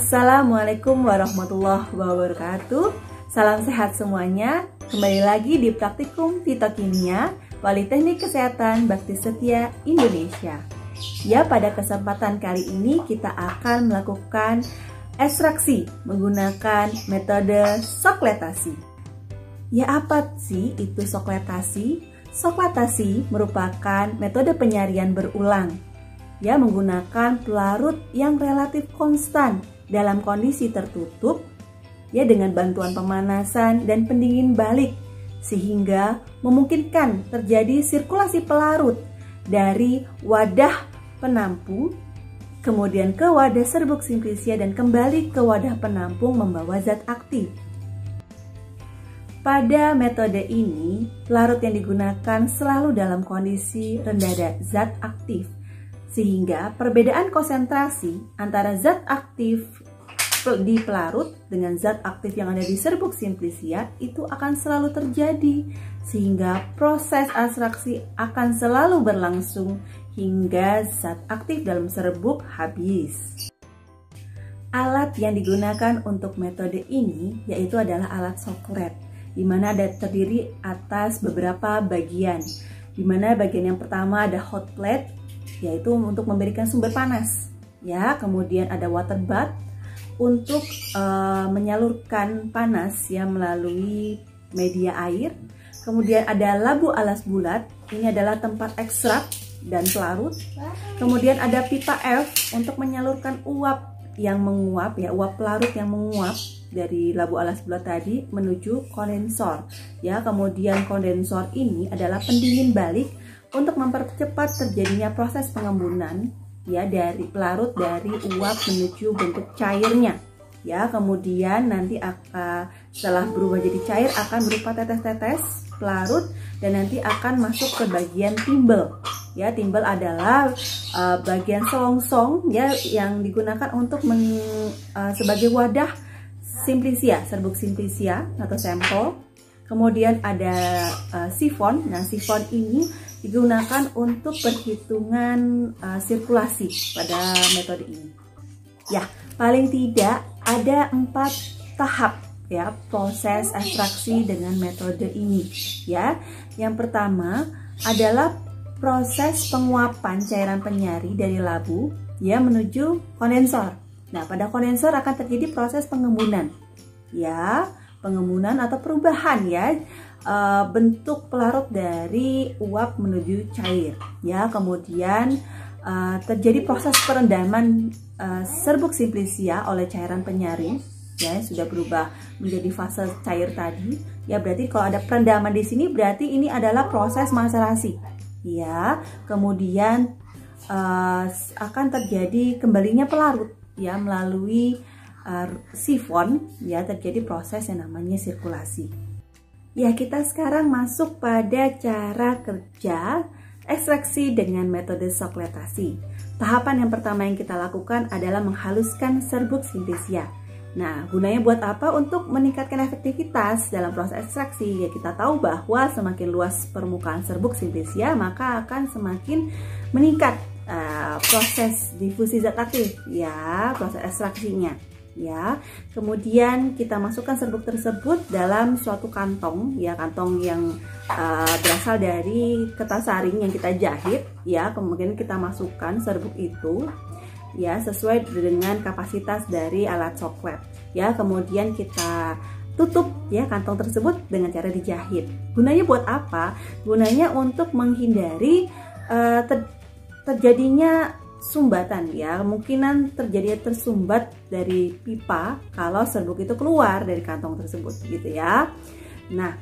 Assalamualaikum warahmatullahi wabarakatuh. Salam sehat semuanya. Kembali lagi di Praktikum Fitokimia Politeknik Kesehatan Bakti Setia Indonesia. Ya, pada kesempatan kali ini kita akan melakukan ekstraksi menggunakan metode sokletasi. Ya, apa sih itu sokletasi? Sokletasi merupakan metode penyaringan berulang, ya, menggunakan pelarut yang relatif konstan dalam kondisi tertutup, ya, dengan bantuan pemanasan dan pendingin balik, sehingga memungkinkan terjadi sirkulasi pelarut dari wadah penampung kemudian ke wadah serbuk simplicia dan kembali ke wadah penampung membawa zat aktif. Pada metode ini, pelarut yang digunakan selalu dalam kondisi rendah zat aktif, sehingga perbedaan konsentrasi antara zat aktif di pelarut dengan zat aktif yang ada di serbuk simplicia itu akan selalu terjadi, sehingga proses ekstraksi akan selalu berlangsung hingga zat aktif dalam serbuk habis. Alat yang digunakan untuk metode ini yaitu adalah alat soklet, di mana terdiri atas beberapa bagian, di mana bagian yang pertama ada hot plate, yaitu untuk memberikan sumber panas, ya. Kemudian ada water bath untuk menyalurkan panas, ya, melalui media air. Kemudian ada labu alas bulat, ini adalah tempat ekstrak dan pelarut. Kemudian ada pipa F untuk menyalurkan uap yang menguap, ya, uap pelarut yang menguap dari labu alas bulat tadi menuju kondensor, ya. Kemudian kondensor ini adalah pendingin balik untuk mempercepat terjadinya proses pengembunan, ya, dari pelarut dari uap menuju bentuk cairnya, ya. Kemudian nanti setelah berubah jadi cair akan berupa tetes-tetes pelarut dan nanti akan masuk ke bagian timbel, ya. Timbel adalah bagian selongsong, ya, yang digunakan untuk sebagai wadah simplicia, serbuk simplicia atau sampel. Kemudian ada sifon. Nah, sifon ini digunakan untuk perhitungan sirkulasi pada metode ini. Ya, paling tidak ada 4 tahap, ya, proses ekstraksi dengan metode ini, ya. Yang pertama adalah proses penguapan cairan penyari dari labu, ya, menuju kondensor. Nah, pada kondensor akan terjadi proses pengembunan, ya, pengembunan atau perubahan, ya, bentuk pelarut dari uap menuju cair, ya. Kemudian terjadi proses perendaman serbuk simplicia oleh cairan penyaring, ya, sudah berubah menjadi fase cair tadi, ya. Berarti kalau ada perendaman di sini berarti ini adalah proses maserasi, ya. Kemudian akan terjadi kembalinya pelarut, ya, melalui sifon, ya, terjadi proses yang namanya sirkulasi. Ya, kita sekarang masuk pada cara kerja ekstraksi dengan metode sokletasi. Tahapan yang pertama yang kita lakukan adalah menghaluskan serbuk simplicia. Nah, gunanya buat apa? Untuk meningkatkan efektivitas dalam proses ekstraksi. Ya, kita tahu bahwa semakin luas permukaan serbuk simplicia, maka akan semakin meningkat proses difusi zat aktif, ya, proses ekstraksinya, ya. Kemudian kita masukkan serbuk tersebut dalam suatu kantong, ya, kantong yang berasal dari kertas saring yang kita jahit, ya. Kemudian kita masukkan serbuk itu, ya, sesuai dengan kapasitas dari alat soklet, ya. Kemudian kita tutup, ya, kantong tersebut dengan cara dijahit. Gunanya buat apa? Gunanya untuk menghindari terjadinya sumbatan, ya, kemungkinan terjadi tersumbat dari pipa kalau serbuk itu keluar dari kantong tersebut, gitu, ya. Nah,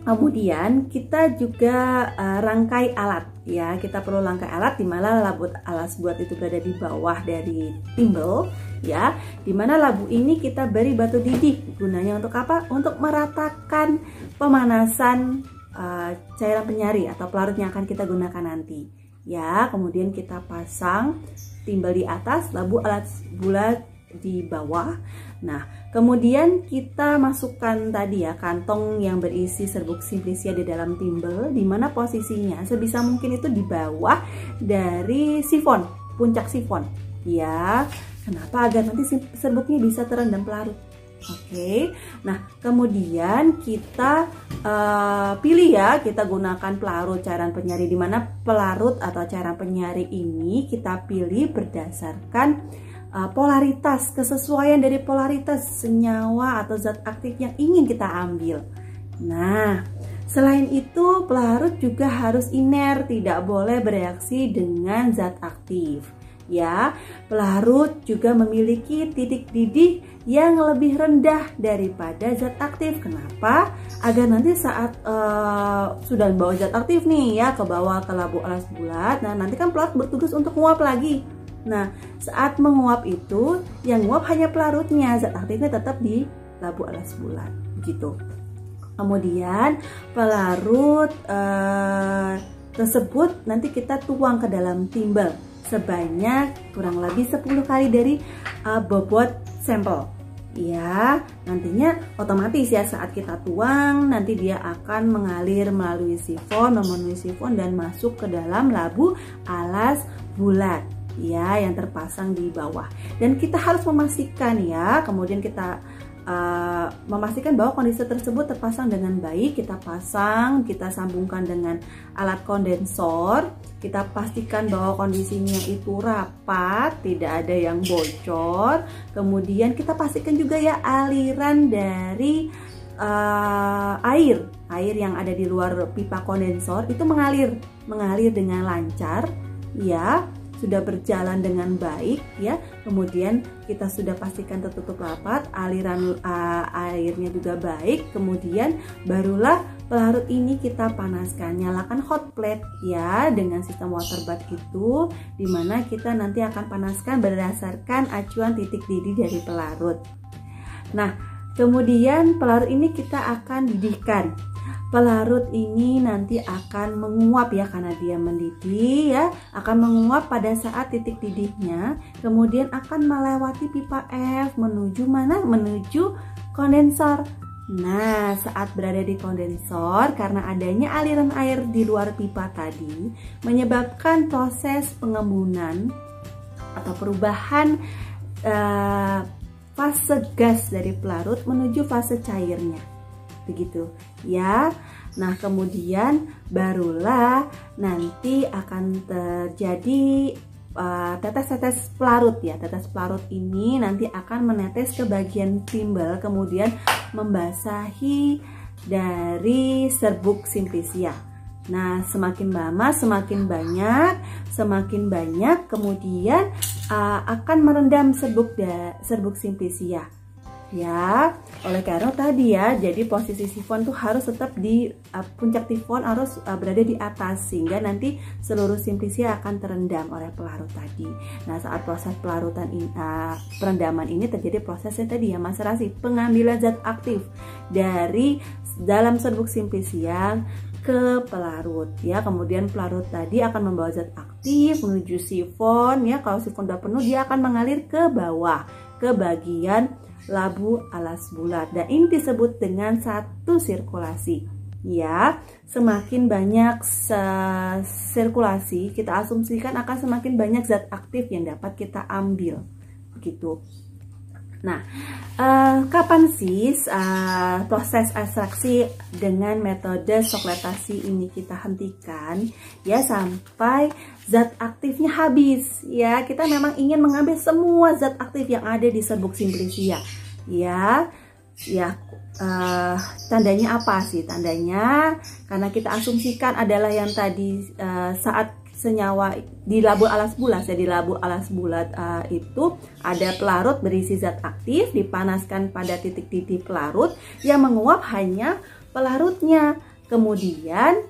kemudian kita juga rangkai alat, ya. Kita perlu rangkai alat di mana labu alas buat itu berada di bawah dari timbel, ya. Di mana labu ini kita beri batu didih. Gunanya untuk apa? Untuk meratakan pemanasan cairan penyari atau pelarut yang akan kita gunakan nanti, ya. Kemudian kita pasang timbel di atas, labu alas bulat di bawah. Nah, kemudian kita masukkan tadi, ya, kantong yang berisi serbuk simplicia di dalam timbel, di mana posisinya sebisa mungkin itu di bawah dari sifon, puncak sifon, ya. Kenapa? Agar nanti serbuknya bisa terendam pelarut. Oke, nah kemudian kita pilih ya, kita gunakan pelarut cairan penyari, di mana pelarut atau cairan penyari ini kita pilih berdasarkan polaritas, kesesuaian dari polaritas senyawa atau zat aktif yang ingin kita ambil. Nah, selain itu pelarut juga harus iner, tidak boleh bereaksi dengan zat aktif. Ya, pelarut juga memiliki titik didih yang lebih rendah daripada zat aktif. Kenapa? Agar nanti saat sudah membawa zat aktif nih ya ke bawah ke labu alas bulat, nah nanti kan pelarut bertugas untuk menguap lagi. Nah, saat menguap itu yang menguap hanya pelarutnya, zat aktifnya tetap di labu alas bulat, begitu. Kemudian pelarut tersebut nanti kita tuang ke dalam timbel sebanyak kurang lebih 10 kali dari bobot sampel. Ya, nantinya otomatis ya saat kita tuang nanti dia akan mengalir melalui sifon, memenuhi sifon dan masuk ke dalam labu alas bulat ya yang terpasang di bawah. Dan kita harus memastikan ya, kemudian kita memastikan bahwa kondensor tersebut terpasang dengan baik. Kita pasang, kita sambungkan dengan alat kondensor. Kita pastikan bahwa kondisinya itu rapat, tidak ada yang bocor. Kemudian kita pastikan juga ya aliran dari air yang ada di luar pipa kondensor itu mengalir dengan lancar ya, sudah berjalan dengan baik ya. Kemudian kita sudah pastikan tertutup rapat, aliran airnya juga baik. Kemudian barulah pelarut ini kita panaskan, nyalakan hot plate ya dengan sistem water bath itu, dimana kita nanti akan panaskan berdasarkan acuan titik didih dari pelarut. Nah, kemudian pelarut ini kita akan didihkan. Pelarut ini nanti akan menguap ya, karena dia mendidih ya, akan menguap pada saat titik didihnya, kemudian akan melewati pipa F menuju mana? Menuju kondensor. Nah, saat berada di kondensor, karena adanya aliran air di luar pipa tadi menyebabkan proses pengembunan atau perubahan fase gas dari pelarut menuju fase cairnya, begitu ya. Nah, kemudian barulah nanti akan terjadi tetes-tetes pelarut ya. Tetes pelarut ini nanti akan menetes ke bagian timbel, kemudian membasahi dari serbuk simplisia. Nah, semakin lama semakin banyak kemudian akan merendam serbuk simplisia. Ya, oleh karena tadi ya, jadi posisi sifon tuh harus tetap di puncak sifon, harus berada di atas, sehingga nanti seluruh simplisia akan terendam oleh pelarut tadi. Nah, saat proses perendaman ini terjadi prosesnya tadi ya, maserasi, pengambilan zat aktif dari dalam serbuk simplisia ke pelarut ya. Kemudian pelarut tadi akan membawa zat aktif menuju sifon ya. Kalau sifon sudah penuh, dia akan mengalir ke bawah ke bagian labu alas bulat, dan ini disebut dengan satu sirkulasi ya. Semakin banyak sirkulasi, kita asumsikan akan semakin banyak zat aktif yang dapat kita ambil, begitu. Nah, kapan sih proses ekstraksi dengan metode sokletasi ini kita hentikan? Ya, sampai zat aktifnya habis. Ya, kita memang ingin mengambil semua zat aktif yang ada di serbuk simplisia. Ya, tandanya apa sih? Tandanya karena kita asumsikan adalah yang tadi saat senyawa di labu alas bulat ya, di labu alas bulat itu ada pelarut berisi zat aktif, dipanaskan pada titik didih pelarut, yang menguap hanya pelarutnya. Kemudian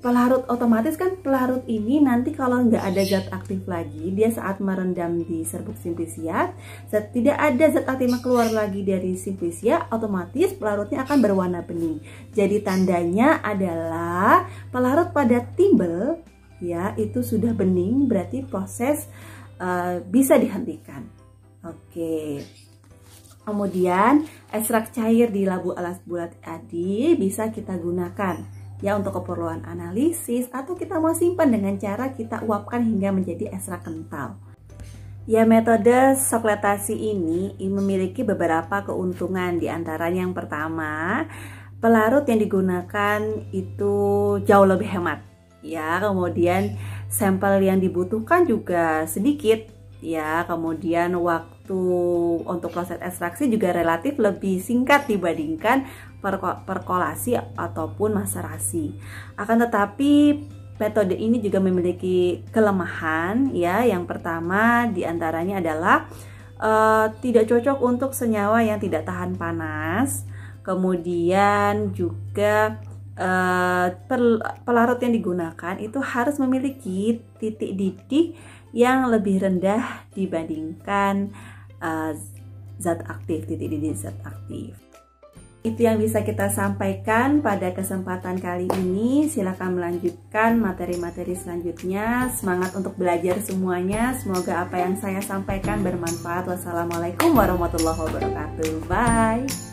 pelarut, otomatis kan pelarut ini nanti kalau nggak ada zat aktif lagi, dia saat merendam di serbuk simplisia, tidak ada zat aktif yang keluar lagi dari simplisia, otomatis pelarutnya akan berwarna bening. Jadi tandanya adalah pelarut pada timbel ya itu sudah bening, berarti proses bisa dihentikan. Oke. Kemudian ekstrak cair di labu alas bulat tadi bisa kita gunakan ya untuk keperluan analisis, atau kita mau simpan dengan cara kita uapkan hingga menjadi ekstrak kental. Ya, metode sokletasi ini memiliki beberapa keuntungan. Di antaranya yang pertama, pelarut yang digunakan itu jauh lebih hemat. Ya, kemudian sampel yang dibutuhkan juga sedikit. Ya, kemudian waktu untuk proses ekstraksi juga relatif lebih singkat dibandingkan perkolasi ataupun maserasi. Akan tetapi metode ini juga memiliki kelemahan, ya. Yang pertama diantaranya adalah tidak cocok untuk senyawa yang tidak tahan panas. Kemudian juga pelarut yang digunakan itu harus memiliki titik didih yang lebih rendah dibandingkan zat aktif, titik didih zat aktif. Itu yang bisa kita sampaikan pada kesempatan kali ini. Silakan melanjutkan materi-materi selanjutnya. Semangat untuk belajar semuanya. Semoga apa yang saya sampaikan bermanfaat. Wassalamualaikum warahmatullahi wabarakatuh. Bye.